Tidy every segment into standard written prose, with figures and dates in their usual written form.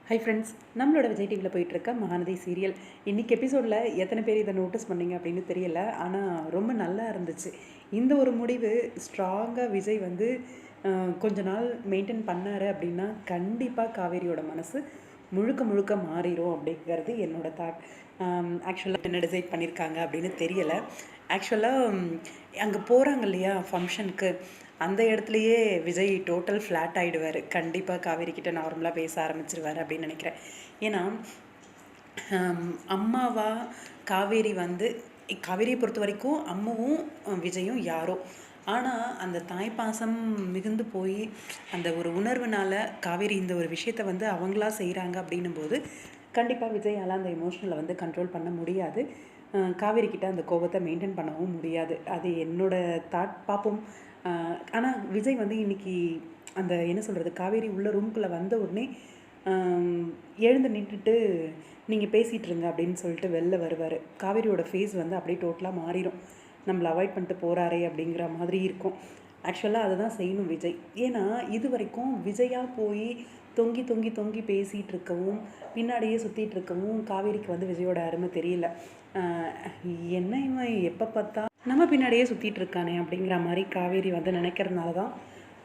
Hi friends, நம்மளோட விஜய் டிவியில் போயிட்டுருக்க மகாநதி சீரியல் இன்றைக்கி எபிசோடில் எத்தனை பேர் இதை நோட்டீஸ் பண்ணீங்க அப்படின்னு தெரியல. ஆனால் ரொம்ப நல்லா இருந்துச்சு. இந்த ஒரு முடிவு ஸ்ட்ராங்காக விஜய் வந்து கொஞ்ச நாள் மெயின்டைன் பண்ணார் அப்படின்னா கண்டிப்பாக காவேரியோட மனசு முழுக்க முழுக்க மாறிடும் அப்படிங்கிறது என்னோட தாட். ஆக்சுவலாக என்ன டிசைட் பண்ணியிருக்காங்க அப்படின்னு தெரியலை. ஆக்சுவலாக அங்கே போகிறாங்க இல்லையா ஃபங்க்ஷனுக்கு, அந்த இடத்துலையே விஜய் டோட்டல் ஃப்ளாட் ஆகிடுவார். கண்டிப்பாக காவேரி கிட்ட நார்மலாக பேச ஆரம்பிச்சிருவார் அப்படின்னு நினைக்கிறேன். ஏன்னா அம்மாவா காவேரி வந்து காவேரியை பொறுத்த வரைக்கும் அம்மாவும் விஜயும் யாரோ, ஆனால் அந்த தாய்ப்பாசம் மிகுந்து போய் அந்த ஒரு உணர்வுனால காவேரி இந்த ஒரு விஷயத்தை வந்து அவங்களா செய்கிறாங்க அப்படின்னும் போது கண்டிப்பாக விஜயால் அந்த எமோஷனலை வந்து கண்ட்ரோல் பண்ண முடியாது. காவேரி கிட்ட அந்த கோபத்தை மெயின்டைன் பண்ணவும் முடியாது. அது என்னோட தாட். பார்ப்போம். ஆனால் விஜய் வந்து இன்றைக்கி அந்த என்ன சொல்கிறது, காவேரி உள்ள ரூம்குள்ளே வந்த உடனே எழுந்து நின்றுட்டு நீங்கள் பேசிகிட்டு இருங்க அப்படின்னு சொல்லிட்டு வெளில வருவார். காவேரியோட ஃபேஸ் வந்து அப்படியே டோட்டலாக மாறிடும். நம்மளை அவாய்ட் பண்ணிட்டு போகிறாரே அப்படிங்கிற மாதிரி இருக்கும். ஆக்சுவலாக அதை தான் செய்யணும் விஜய். ஏன்னா இது வரைக்கும் விஜயாக போய் தொங்கி தொங்கி தொங்கி பேசிகிட்டு இருக்கவும் பின்னாடியே சுற்றிட்டு இருக்கவும் காவேரிக்கு வந்து விஜயோட அருமை தெரியல. என்ன இவன் எப்போ பார்த்தா நம்ம பின்னாடியே சுற்றிட்டு இருக்கானே அப்படிங்கிற மாதிரி காவேரி வந்து நினைக்கிறதுனால தான்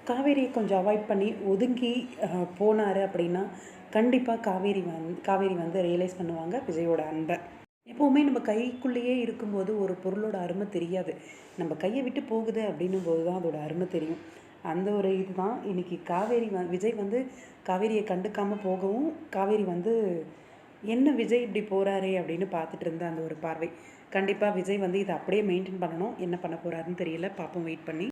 காவேரியை கொஞ்சம் அவாய்ட் பண்ணி ஒதுங்கி போனார். அப்படின்னா கண்டிப்பாக காவேரி வந்து ரியலைஸ் பண்ணுவாங்க விஜயோட அன்பை. எப்போவுமே நம்ம கைக்குள்ளேயே இருக்கும்போது ஒரு பொருளோட அருமை தெரியாது. நம்ம கையை விட்டு போகுது அப்படின்னும் போது தான் அதோட அருமை தெரியும். அந்த ஒரு இதுதான் இன்றைக்கி விஜய் வந்து காவேரியை கண்டுக்காமல் போகவும், காவேரி வந்து என்ன விஜய் இப்படி போகிறாரே அப்படின்னு பார்த்துட்டு இருந்த அந்த ஒரு பார்வை. கண்டிப்பாக விஜய் வந்து இதை அப்படியே மெயின்டைன் பண்ணணும். என்ன பண்ண போகிறாருன்னு தெரியல. பார்ப்போம் வெயிட் பண்ணி.